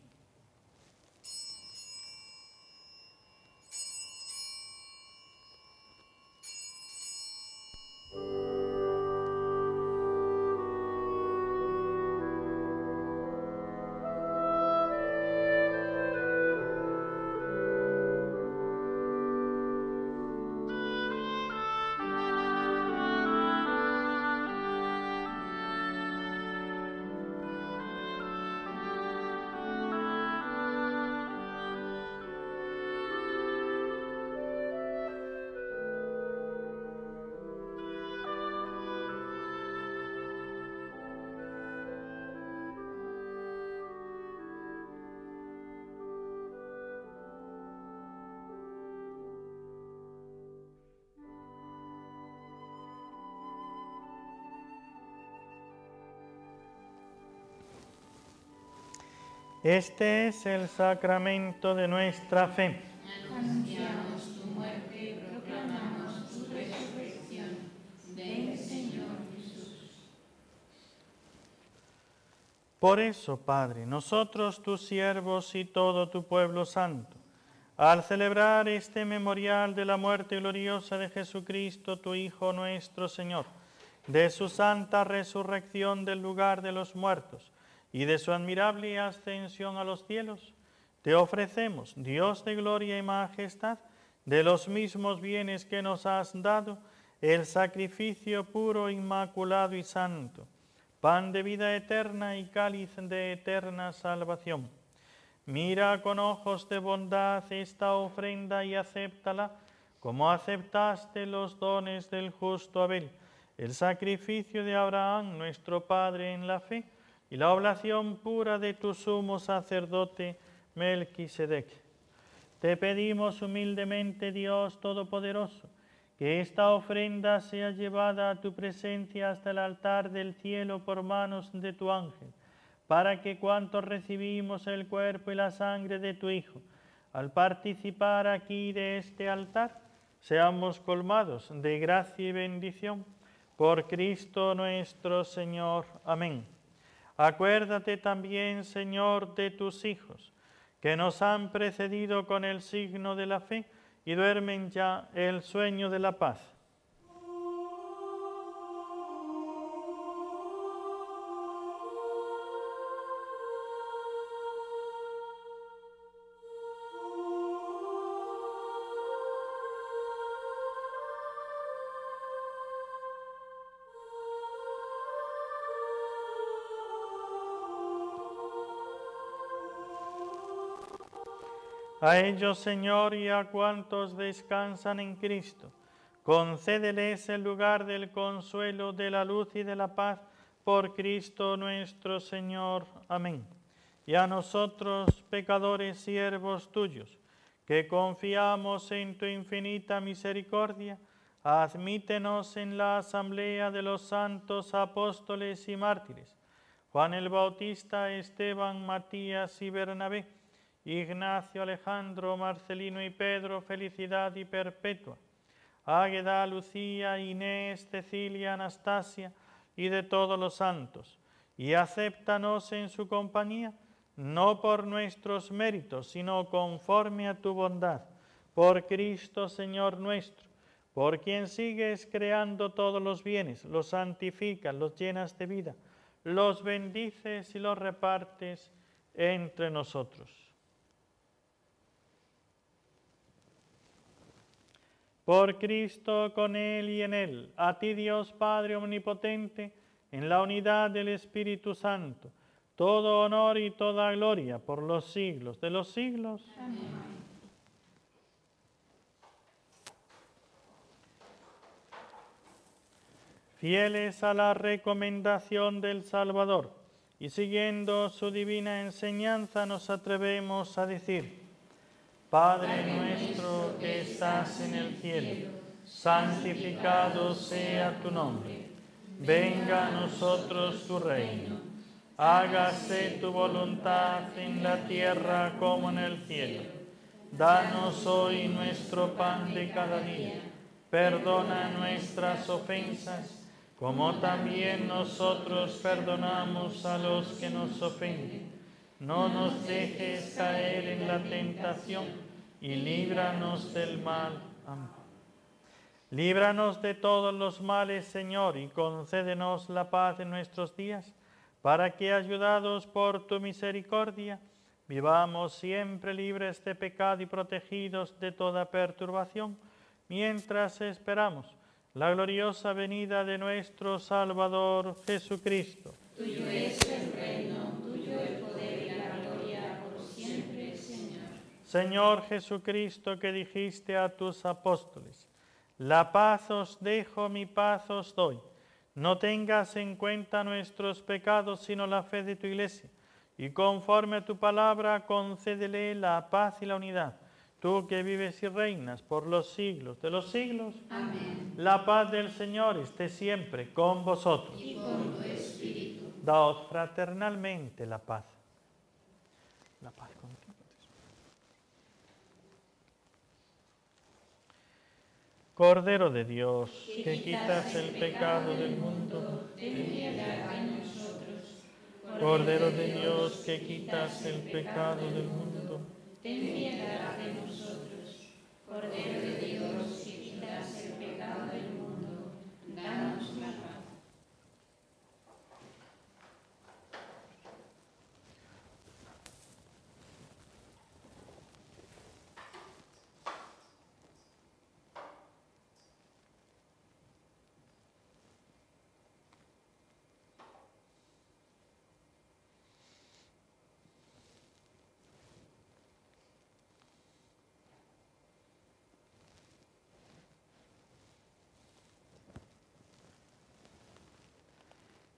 Este es el sacramento de nuestra fe. Anunciamos tu muerte y proclamamos tu resurrección. Ven, Señor Jesús. Por eso, Padre, nosotros tus siervos y todo tu pueblo santo, al celebrar este memorial de la muerte gloriosa de Jesucristo, tu Hijo nuestro Señor, de su santa resurrección del lugar de los muertos y de su admirable ascensión a los cielos, te ofrecemos, Dios de gloria y majestad, de los mismos bienes que nos has dado, el sacrificio puro, inmaculado y santo, pan de vida eterna y cáliz de eterna salvación. Mira con ojos de bondad esta ofrenda y acéptala, como aceptaste los dones del justo Abel, el sacrificio de Abraham, nuestro Padre en la fe, y la oblación pura de tu sumo sacerdote Melquisedec. Te pedimos humildemente, Dios Todopoderoso, que esta ofrenda sea llevada a tu presencia hasta el altar del cielo por manos de tu ángel, para que cuantos recibimos el cuerpo y la sangre de tu Hijo, al participar aquí de este altar, seamos colmados de gracia y bendición. Por Cristo nuestro Señor. Amén. Acuérdate también, Señor, de tus hijos, que nos han precedido con el signo de la fe y duermen ya el sueño de la paz. A ellos, Señor, y a cuantos descansan en Cristo, concédeles el lugar del consuelo, de la luz y de la paz, por Cristo nuestro Señor. Amén. y a nosotros, pecadores, siervos tuyos, que confiamos en tu infinita misericordia, admítenos en la asamblea de los santos apóstoles y mártires, Juan el Bautista, Esteban, Matías y Bernabé, Ignacio, Alejandro, Marcelino y Pedro, felicidad y perpetua, Águeda, Lucía, Inés, Cecilia, Anastasia y de todos los santos, y acéptanos en su compañía, no por nuestros méritos, sino conforme a tu bondad, por Cristo Señor nuestro, por quien sigues creando todos los bienes, los santificas, los llenas de vida, los bendices y los repartes entre nosotros. Por Cristo, con Él y en Él, a ti Dios Padre Omnipotente, en la unidad del Espíritu Santo, todo honor y toda gloria por los siglos de los siglos. Amén. Fieles a la recomendación del Salvador y siguiendo su divina enseñanza, nos atrevemos a decir: Padre nuestro que estás en el cielo, santificado sea tu nombre. Venga a nosotros tu reino. Hágase tu voluntad en la tierra como en el cielo. Danos hoy nuestro pan de cada día. Perdona nuestras ofensas, como también nosotros perdonamos a los que nos ofenden. No nos dejes caer en la tentación y líbranos del mal. Amén. Líbranos de todos los males, Señor, y concédenos la paz en nuestros días, para que, ayudados por tu misericordia, vivamos siempre libres de pecado y protegidos de toda perturbación, mientras esperamos la gloriosa venida de nuestro Salvador Jesucristo. Tuyo es el reino, tuyo el poder y la gloria por siempre, Señor. Señor Jesucristo, que dijiste a tus apóstoles: la paz os dejo, mi paz os doy. No tengas en cuenta nuestros pecados, sino la fe de tu Iglesia, y conforme a tu palabra concédele la paz y la unidad. Tú que vives y reinas por los siglos de los siglos. Amén. La paz del Señor esté siempre con vosotros. Y con tu espíritu. Daos fraternalmente la paz. La paz contigo. Cordero de Dios, que quitas el pecado del mundo, ten piedad de nosotros. Cordero de Dios, que quitas el pecado del mundo, ten piedad de nosotros. Cordero de Dios, que quitas el pecado del mundo, danos la paz.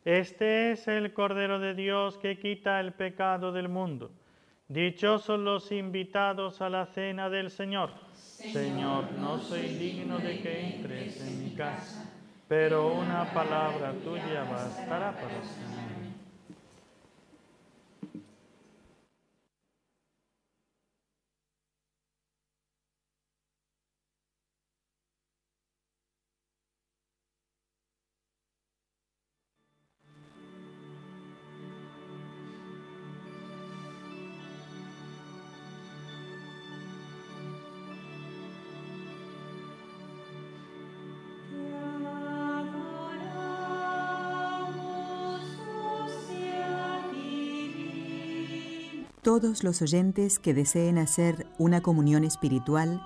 Este es el Cordero de Dios que quita el pecado del mundo. Dichosos los invitados a la cena del Señor. Señor, no soy digno de que entres en mi casa, pero una palabra tuya bastará para sanarme. Todos los oyentes que deseen hacer una comunión espiritual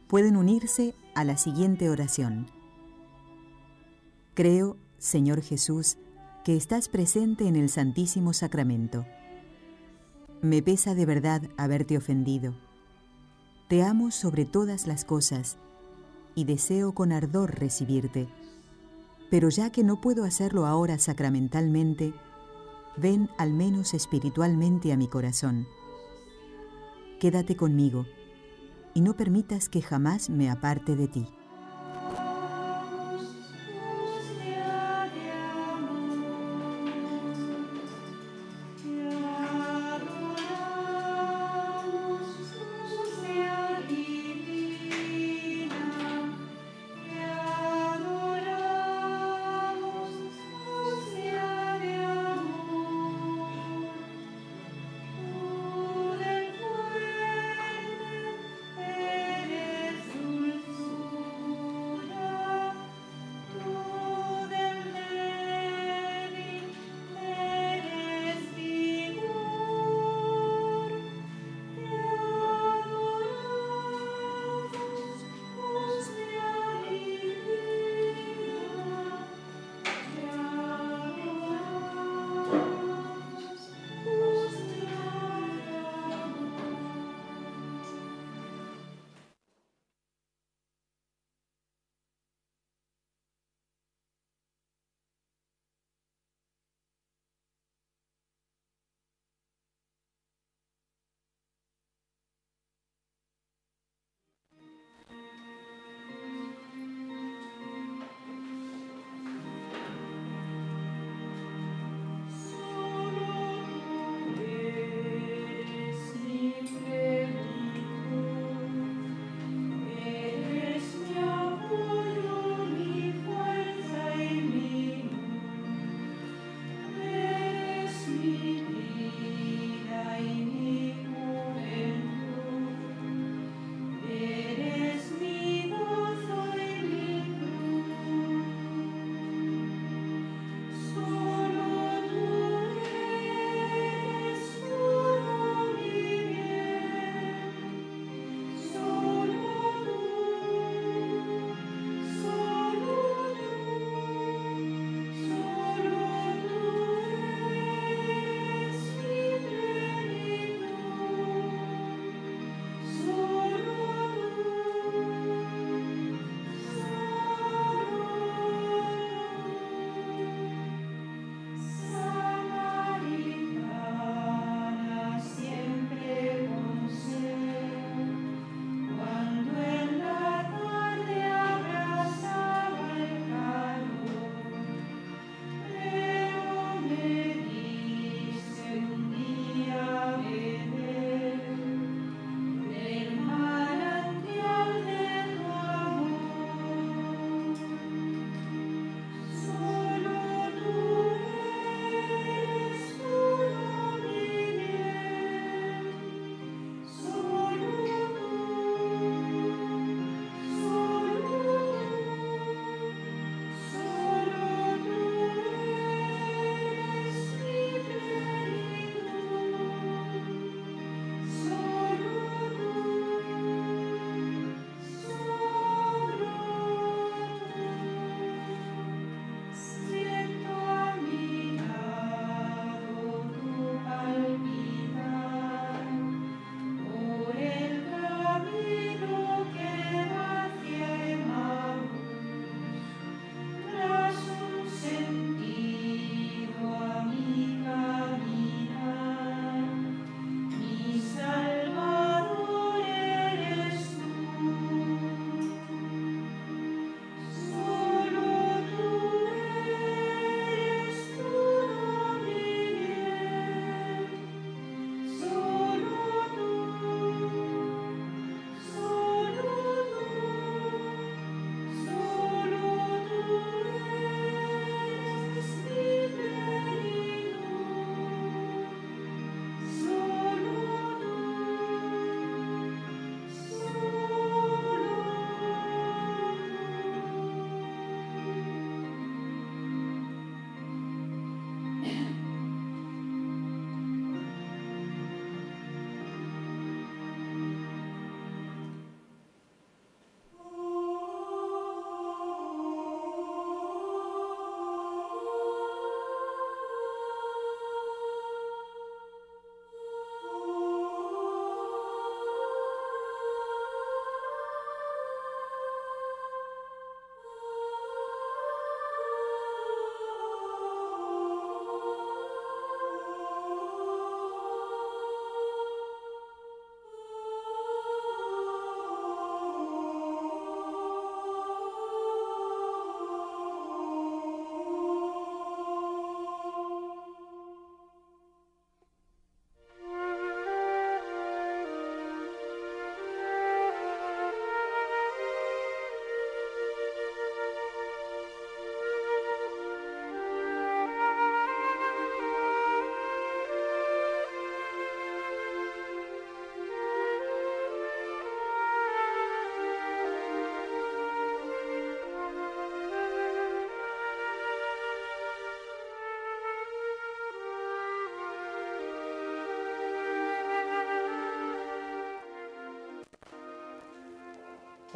pueden unirse a la siguiente oración. Creo, Señor Jesús, que estás presente en el Santísimo Sacramento. Me pesa de verdad haberte ofendido. Te amo sobre todas las cosas y deseo con ardor recibirte. Pero ya que no puedo hacerlo ahora sacramentalmente, ven al menos espiritualmente a mi corazón. Quédate conmigo y no permitas que jamás me aparte de ti.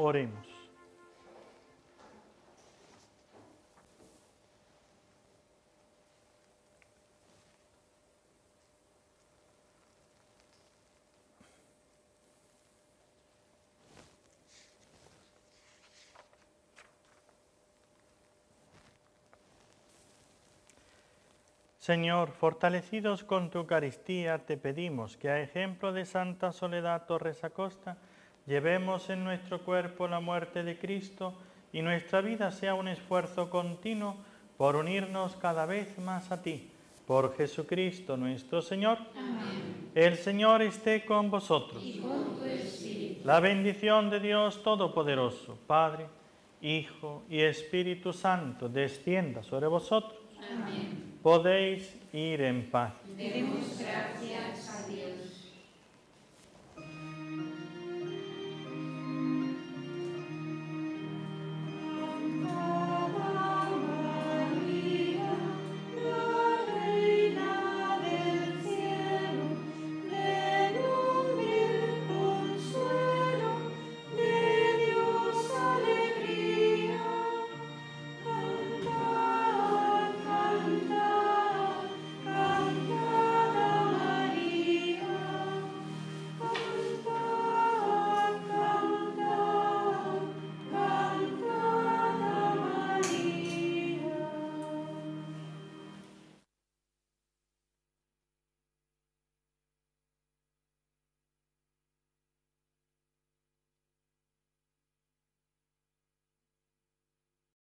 Oremos. Señor, fortalecidos con tu Eucaristía, te pedimos que a ejemplo de Santa Soledad Torres Acosta, llevemos en nuestro cuerpo la muerte de Cristo y nuestra vida sea un esfuerzo continuo por unirnos cada vez más a ti. Por Jesucristo nuestro Señor. Amén. El Señor esté con vosotros. Y con tu espíritu. La bendición de Dios Todopoderoso, Padre, Hijo y Espíritu Santo, descienda sobre vosotros. Amén. Podéis ir en paz. Demos gracias a Dios.